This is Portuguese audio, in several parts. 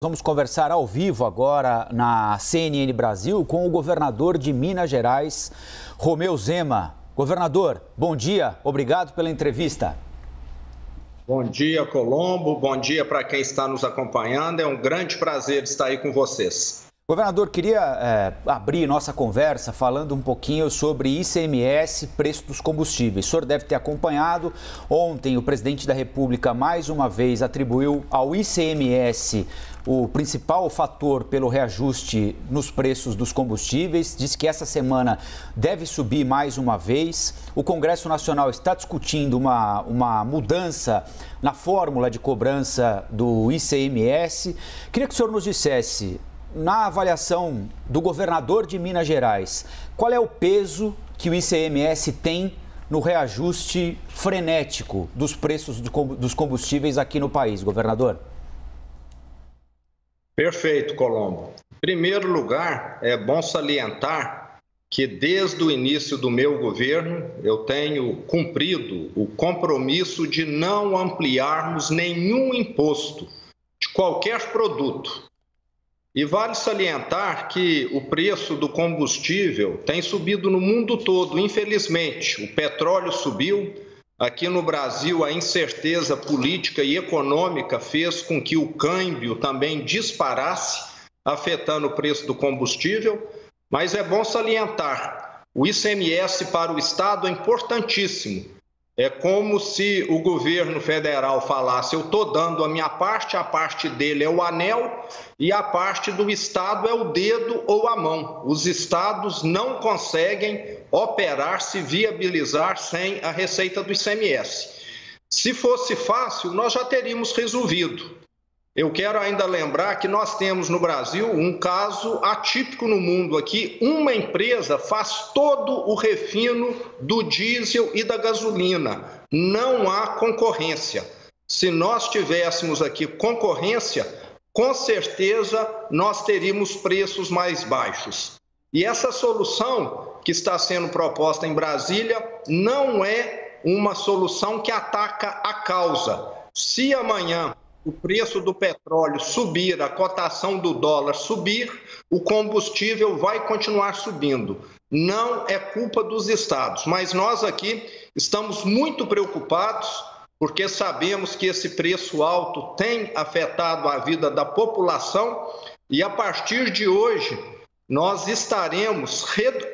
Vamos conversar ao vivo agora na CNN Brasil com o governador de Minas Gerais, Romeu Zema. Governador, bom dia, obrigado pela entrevista. Bom dia, Colombo, bom dia para quem está nos acompanhando, é um grande prazer estar aí com vocês. Governador, queria abrir nossa conversa falando um pouquinho sobre ICMS, preço dos combustíveis. O senhor deve ter acompanhado. Ontem, o presidente da República, mais uma vez, atribuiu ao ICMS o principal fator pelo reajuste nos preços dos combustíveis. Disse que essa semana deve subir mais uma vez. O Congresso Nacional está discutindo uma mudança na fórmula de cobrança do ICMS. Queria que o senhor nos dissesse, na avaliação do governador de Minas Gerais, qual é o peso que o ICMS tem no reajuste frenético dos preços dos combustíveis aqui no país, governador? Perfeito, Colombo. Em primeiro lugar, é bom salientar que desde o início do meu governo eu tenho cumprido o compromisso de não ampliarmos nenhum imposto de qualquer produto. E vale salientar que o preço do combustível tem subido no mundo todo, infelizmente. O petróleo subiu. Aqui no Brasil, a incerteza política e econômica fez com que o câmbio também disparasse, afetando o preço do combustível. Mas é bom salientar, o ICMS para o Estado é importantíssimo. É como se o governo federal falasse, eu estou dando a minha parte, a parte dele é o anel e a parte do Estado é o dedo ou a mão. Os estados não conseguem operar, se viabilizar sem a receita do ICMS. Se fosse fácil, nós já teríamos resolvido. Eu quero ainda lembrar que nós temos no Brasil um caso atípico no mundo aqui. Uma empresa faz todo o refino do diesel e da gasolina. Não há concorrência. Se nós tivéssemos aqui concorrência, com certeza nós teríamos preços mais baixos. E essa solução que está sendo proposta em Brasília não é uma solução que ataca a causa. Se amanhã o preço do petróleo subir, a cotação do dólar subir, o combustível vai continuar subindo. Não é culpa dos estados, mas nós aqui estamos muito preocupados porque sabemos que esse preço alto tem afetado a vida da população e a partir de hoje nós estaremos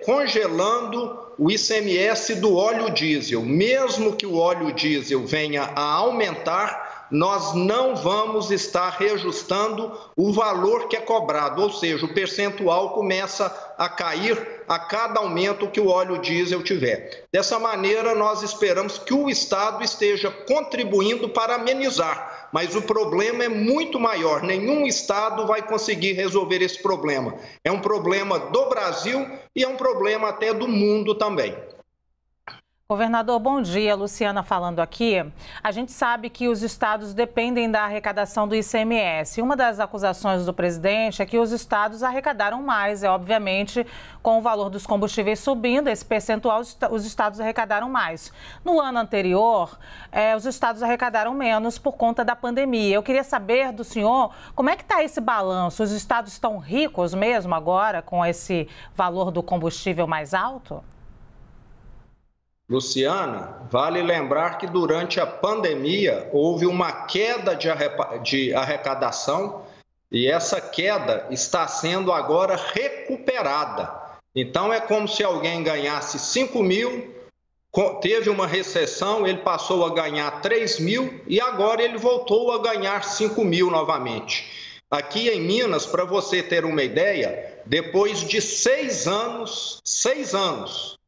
congelando o ICMS do óleo diesel. Mesmo que o óleo diesel venha a aumentar, nós não vamos estar reajustando o valor que é cobrado, ou seja, o percentual começa a cair a cada aumento que o óleo diesel tiver. Dessa maneira, nós esperamos que o Estado esteja contribuindo para amenizar, mas o problema é muito maior. Nenhum Estado vai conseguir resolver esse problema. É um problema do Brasil e é um problema até do mundo também. Governador, bom dia. Luciana falando aqui. A gente sabe que os estados dependem da arrecadação do ICMS. Uma das acusações do presidente é que os estados arrecadaram mais, obviamente, com o valor dos combustíveis subindo, esse percentual, os estados arrecadaram mais. No ano anterior, os estados arrecadaram menos por conta da pandemia. Eu queria saber do senhor como é que está esse balanço? Os estados estão ricos mesmo agora com esse valor do combustível mais alto? Luciana, vale lembrar que durante a pandemia houve uma queda de arrecadação e essa queda está sendo agora recuperada. Então é como se alguém ganhasse 5 mil, teve uma recessão, ele passou a ganhar 3 mil e agora ele voltou a ganhar 5 mil novamente. Aqui em Minas, para você ter uma ideia, depois de 6 anos,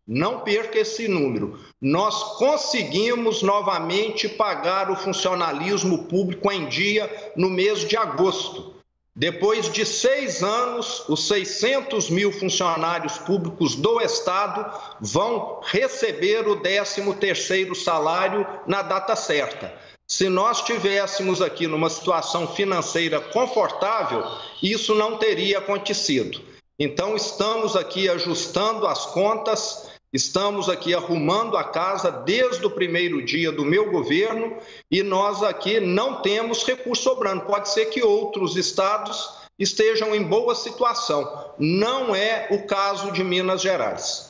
não perca esse número, nós conseguimos novamente pagar o funcionalismo público em dia no mês de agosto. Depois de 6 anos, os 600 mil funcionários públicos do Estado vão receber o 13º salário na data certa. Se nós tivéssemos aqui numa situação financeira confortável, isso não teria acontecido. Então, estamos aqui ajustando as contas Estamos aqui arrumando a casa desde o primeiro dia do meu governo e nós aqui não temos recurso sobrando. Pode ser que outros estados estejam em boa situação. Não é o caso de Minas Gerais.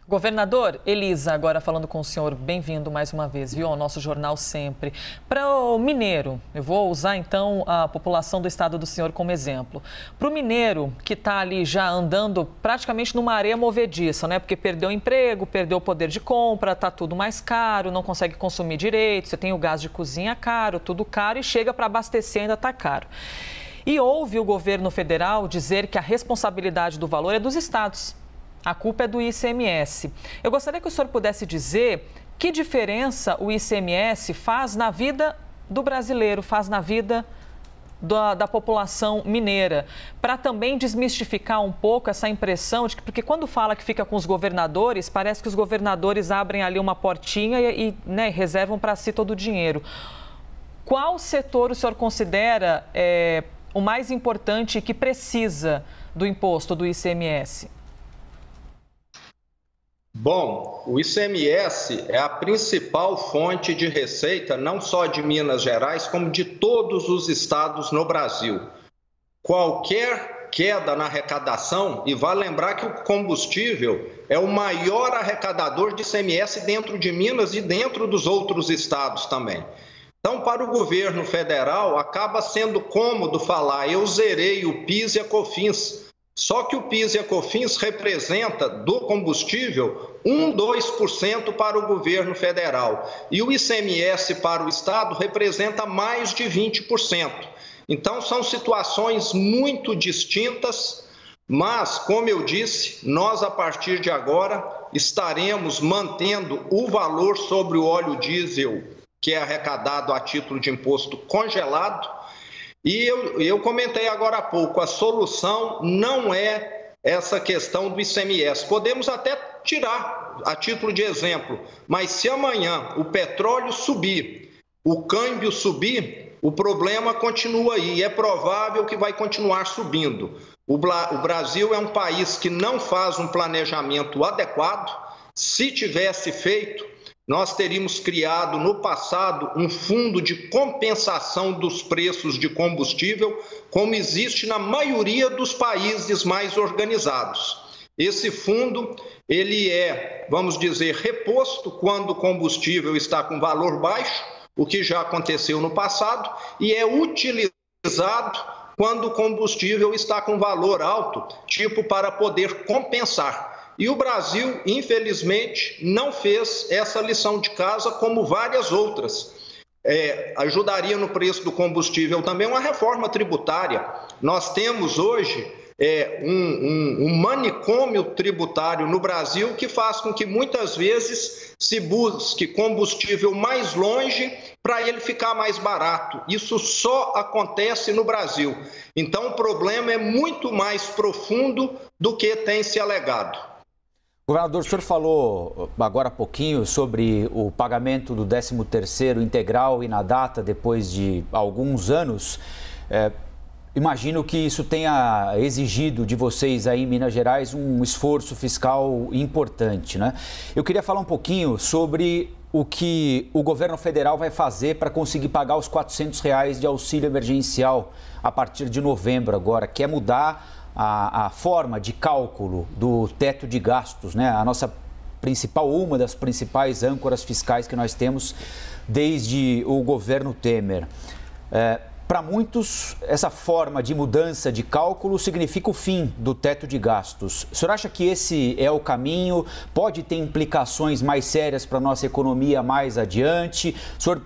Governador, Elisa, agora falando com o senhor, bem-vindo mais uma vez, viu, ao nosso Jornal Sempre. Para o mineiro, eu vou usar então a população do estado do senhor como exemplo. Para o mineiro que está ali já andando praticamente numa areia movediça, né? Porque perdeu o emprego, perdeu o poder de compra, está tudo mais caro, não consegue consumir direito, você tem o gás de cozinha caro, tudo caro e chega para abastecer ainda está caro. E ouve o governo federal dizer que a responsabilidade do valor é dos estados. A culpa é do ICMS. Eu gostaria que o senhor pudesse dizer que diferença o ICMS faz na vida do brasileiro, faz na vida da população mineira, para também desmistificar um pouco essa impressão de que, porque quando fala que fica com os governadores, parece que os governadores abrem ali uma portinha e né, reservam para si todo o dinheiro. Qual setor o senhor considera o mais importante que precisa do imposto, do ICMS? Bom, o ICMS é a principal fonte de receita, não só de Minas Gerais, como de todos os estados no Brasil. Qualquer queda na arrecadação, e vale lembrar que o combustível é o maior arrecadador de ICMS dentro de Minas e dentro dos outros estados também. Então, para o governo federal, acaba sendo cômodo falar, eu zerei o PIS e a COFINS. Só que o PIS e a COFINS representa do combustível 2% para o governo federal. E o ICMS para o estado representa mais de 20%. Então, são situações muito distintas, mas, como eu disse, nós, a partir de agora, estaremos mantendo o valor sobre o óleo diesel, que é arrecadado a título de imposto congelado. E eu comentei agora há pouco, a solução não é essa questão do ICMS. Podemos até tirar a título de exemplo, mas se amanhã o petróleo subir, o câmbio subir, o problema continua aí. É provável que vai continuar subindo. O Brasil é um país que não faz um planejamento adequado. Se tivesse feito, nós teríamos criado no passado um fundo de compensação dos preços de combustível, como existe na maioria dos países mais organizados. Esse fundo, ele é, vamos dizer, reposto quando o combustível está com valor baixo, o que já aconteceu no passado, e é utilizado quando o combustível está com valor alto, tipo para poder compensar. E o Brasil, infelizmente, não fez essa lição de casa como várias outras. Ajudaria no preço do combustível também uma reforma tributária. Nós temos hoje um manicômio tributário no Brasil que faz com que muitas vezes se busque combustível mais longe para ele ficar mais barato. Isso só acontece no Brasil. Então o problema é muito mais profundo do que tem se alegado. Governador, o senhor falou agora há pouquinho sobre o pagamento do 13º integral e na data depois de alguns anos. Imagino que isso tenha exigido de vocês aí em Minas Gerais um esforço fiscal importante, né? Eu queria falar um pouquinho sobre o que o governo federal vai fazer para conseguir pagar os R$400 de auxílio emergencial a partir de novembro agora, que é mudar a forma de cálculo do teto de gastos, né? Uma das principais âncoras fiscais que nós temos desde o governo Temer. Para muitos, essa forma de mudança de cálculo significa o fim do teto de gastos. O senhor acha que esse é o caminho? Pode ter implicações mais sérias para a nossa economia mais adiante? O senhor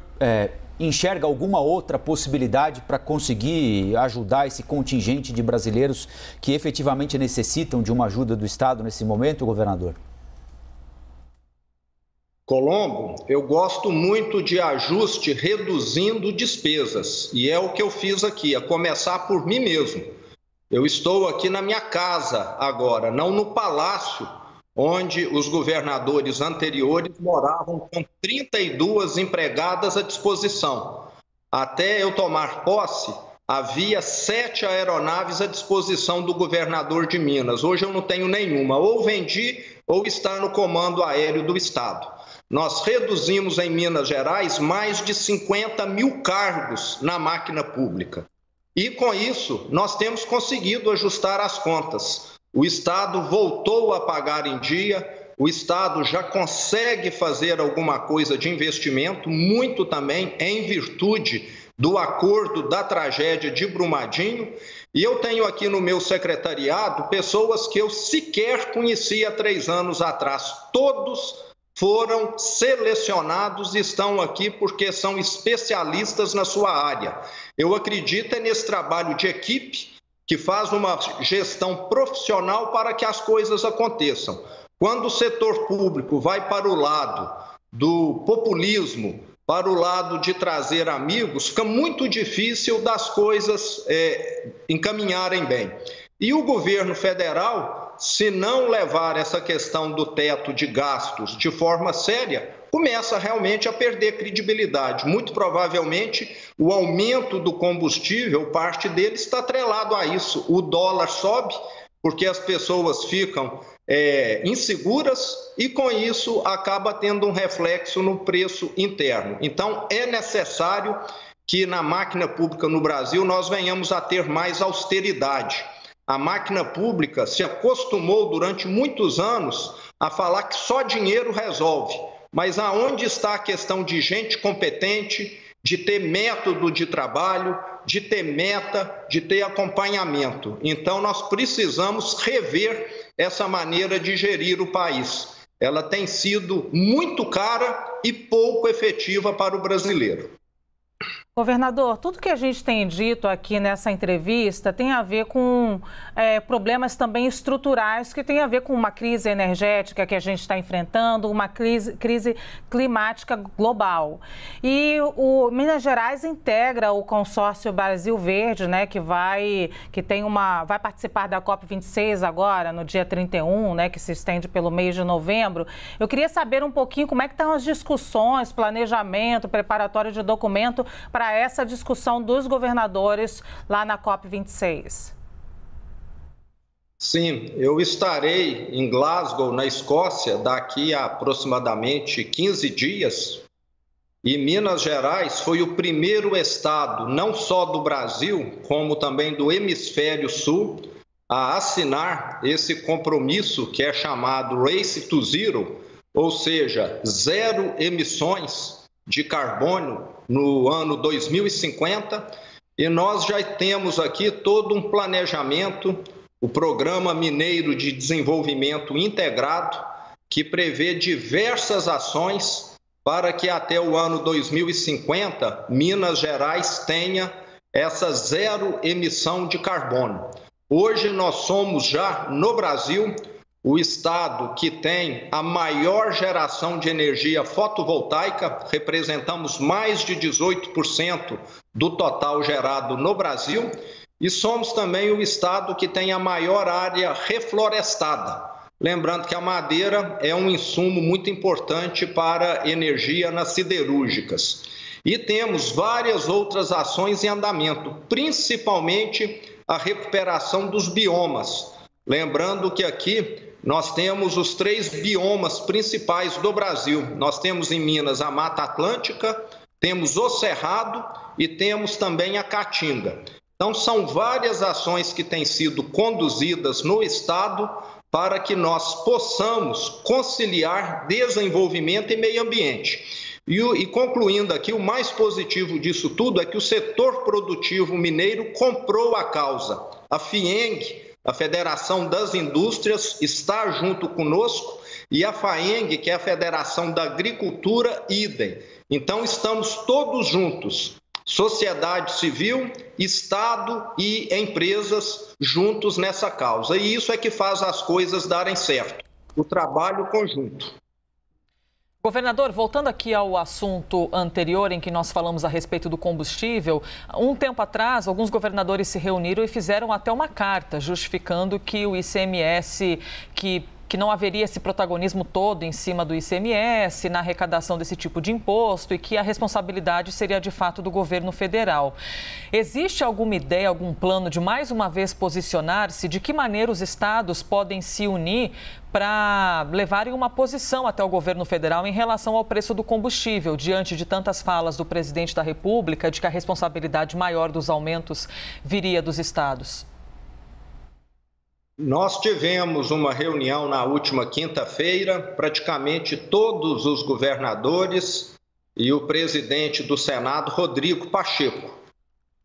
enxerga alguma outra possibilidade para conseguir ajudar esse contingente de brasileiros que efetivamente necessitam de uma ajuda do Estado nesse momento, governador? Colombo, eu gosto muito de ajuste reduzindo despesas, e é o que eu fiz aqui, a começar por mim mesmo. Eu estou aqui na minha casa agora, não no palácio, onde os governadores anteriores moravam com 32 empregadas à disposição. Até eu tomar posse, havia 7 aeronaves à disposição do governador de Minas. Hoje eu não tenho nenhuma. Ou vendi ou está no comando aéreo do Estado. Nós reduzimos em Minas Gerais mais de 50 mil cargos na máquina pública. E com isso, nós temos conseguido ajustar as contas. O Estado voltou a pagar em dia, o Estado já consegue fazer alguma coisa de investimento, muito também em virtude do acordo da tragédia de Brumadinho. E eu tenho aqui no meu secretariado pessoas que eu sequer conhecia 3 anos atrás. Todos foram selecionados e estão aqui porque são especialistas na sua área. Eu acredito nesse trabalho de equipe que faz uma gestão profissional para que as coisas aconteçam. Quando o setor público vai para o lado do populismo, para o lado de trazer amigos, fica muito difícil das coisas encaminharem bem. E o governo federal, se não levar essa questão do teto de gastos de forma séria, começa realmente a perder credibilidade. Muito provavelmente, o aumento do combustível, parte dele está atrelado a isso. O dólar sobe porque as pessoas ficam inseguras e, com isso, acaba tendo um reflexo no preço interno. Então, é necessário que na máquina pública no Brasil nós venhamos a ter mais austeridade. A máquina pública se acostumou durante muitos anos a falar que só dinheiro resolve. Mas aonde está a questão de gente competente, de ter método de trabalho, de ter meta, de ter acompanhamento? Então, nós precisamos rever essa maneira de gerir o país. Ela tem sido muito cara e pouco efetiva para o brasileiro. Governador, tudo que a gente tem dito aqui nessa entrevista tem a ver com problemas também estruturais, que tem a ver com uma crise energética que a gente está enfrentando, uma crise climática global. E o Minas Gerais integra o consórcio Brasil Verde, né, que vai participar da COP26 agora, no dia 31, né, que se estende pelo mês de novembro. Eu queria saber um pouquinho como é que estão as discussões, planejamento, preparatório de documento para essa discussão dos governadores lá na COP26. Sim, eu estarei em Glasgow, na Escócia, daqui a aproximadamente 15 dias. E Minas Gerais foi o primeiro estado, não só do Brasil, como também do Hemisfério Sul, a assinar esse compromisso que é chamado Race to Zero, ou seja, 0 emissões de carbono no ano 2050, e nós já temos aqui todo um planejamento, o Programa Mineiro de Desenvolvimento Integrado, que prevê diversas ações para que até o ano 2050 Minas Gerais tenha essa 0 emissão de carbono. Hoje nós somos já, no Brasil, o estado que tem a maior geração de energia fotovoltaica, representamos mais de 18% do total gerado no Brasil, e somos também o estado que tem a maior área reflorestada. Lembrando que a madeira é um insumo muito importante para energia nas siderúrgicas. E temos várias outras ações em andamento, principalmente a recuperação dos biomas. Lembrando que aqui nós temos os 3 biomas principais do Brasil. Nós temos em Minas a Mata Atlântica, temos o Cerrado e temos também a Caatinga. Então, são várias ações que têm sido conduzidas no estado para que nós possamos conciliar desenvolvimento e meio ambiente. E concluindo aqui, o mais positivo disso tudo é que o setor produtivo mineiro comprou a causa. A FIENG, a Federação das Indústrias, está junto conosco, e a FAENG, que é a Federação da Agricultura, idem. Então, estamos todos juntos, sociedade civil, Estado e empresas juntos nessa causa. E isso é que faz as coisas darem certo, o trabalho conjunto. Governador, voltando aqui ao assunto anterior em que nós falamos a respeito do combustível, um tempo atrás, alguns governadores se reuniram e fizeram até uma carta justificando que o ICMS que que não haveria esse protagonismo todo em cima do ICMS, na arrecadação desse tipo de imposto e que a responsabilidade seria de fato do governo federal. Existe alguma ideia, algum plano de mais uma vez posicionar-se? De que maneira os estados podem se unir para levarem uma posição até o governo federal em relação ao preço do combustível, diante de tantas falas do presidente da República de que a responsabilidade maior dos aumentos viria dos estados? Nós tivemos uma reunião na última quinta-feira, praticamente todos os governadores e o presidente do Senado, Rodrigo Pacheco.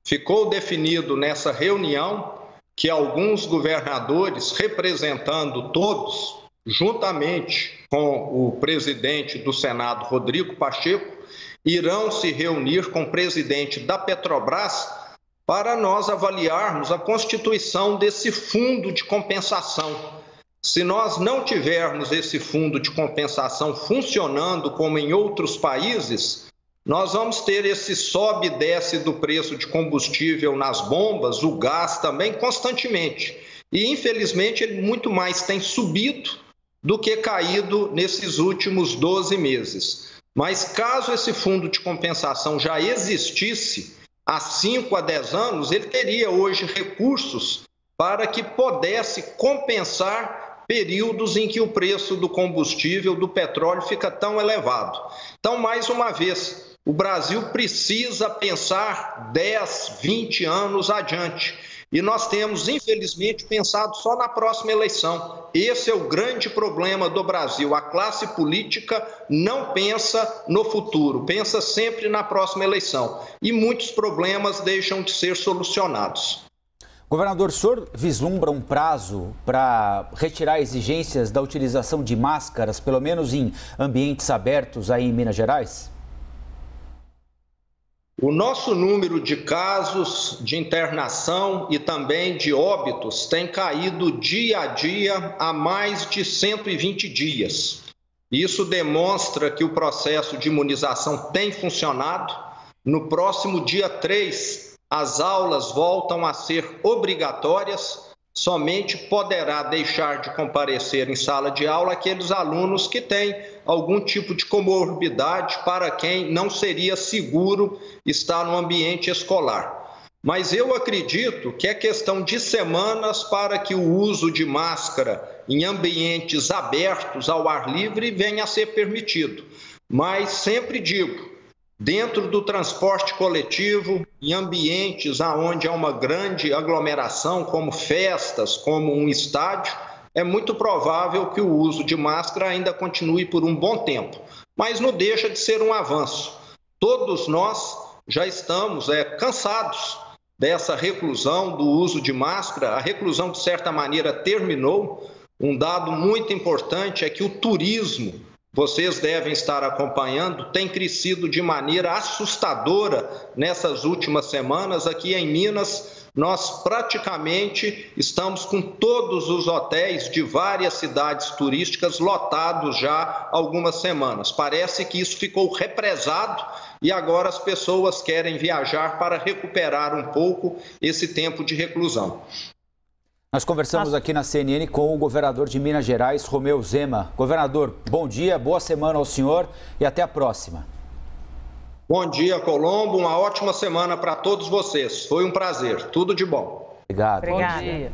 Ficou definido nessa reunião que alguns governadores, representando todos, juntamente com o presidente do Senado, Rodrigo Pacheco, irão se reunir com o presidente da Petrobras para nós avaliarmos a constituição desse fundo de compensação. Se nós não tivermos esse fundo de compensação funcionando como em outros países, nós vamos ter esse sobe e desce do preço de combustível nas bombas, o gás também, constantemente. E, infelizmente, ele muito mais tem subido do que caído nesses últimos 12 meses. Mas, caso esse fundo de compensação já existisse há 5 a 10 anos, ele teria hoje recursos para que pudesse compensar períodos em que o preço do combustível, do petróleo, fica tão elevado. Então, mais uma vez, o Brasil precisa pensar 10, 20 anos adiante. E nós temos, infelizmente, pensado só na próxima eleição. Esse é o grande problema do Brasil. A classe política não pensa no futuro, pensa sempre na próxima eleição. E muitos problemas deixam de ser solucionados. Governador, o senhor vislumbra um prazo para retirar exigências da utilização de máscaras, pelo menos em ambientes abertos aí em Minas Gerais? O nosso número de casos de internação e também de óbitos tem caído dia a dia há mais de 120 dias. Isso demonstra que o processo de imunização tem funcionado. No próximo dia 3, as aulas voltam a ser obrigatórias. Somente poderá deixar de comparecer em sala de aula aqueles alunos que têm algum tipo de comorbidade para quem não seria seguro estar no ambiente escolar. Mas eu acredito que é questão de semanas para que o uso de máscara em ambientes abertos ao ar livre venha a ser permitido. Mas sempre digo, dentro do transporte coletivo, em ambientes onde há uma grande aglomeração, como festas, como um estádio, é muito provável que o uso de máscara ainda continue por um bom tempo. Mas não deixa de ser um avanço. Todos nós já estamos cansados dessa reclusão, do uso de máscara. A reclusão, de certa maneira, terminou. Um dado muito importante é que o turismo, vocês devem estar acompanhando, tem crescido de maneira assustadora nessas últimas semanas. Aqui em Minas, nós praticamente estamos com todos os hotéis de várias cidades turísticas lotados já há algumas semanas. Parece que isso ficou represado e agora as pessoas querem viajar para recuperar um pouco esse tempo de reclusão. Nós conversamos aqui na CNN com o governador de Minas Gerais, Romeu Zema. Governador, bom dia, boa semana ao senhor e até a próxima. Bom dia, Colombo. Uma ótima semana para todos vocês. Foi um prazer. Tudo de bom. Obrigado. Bom dia.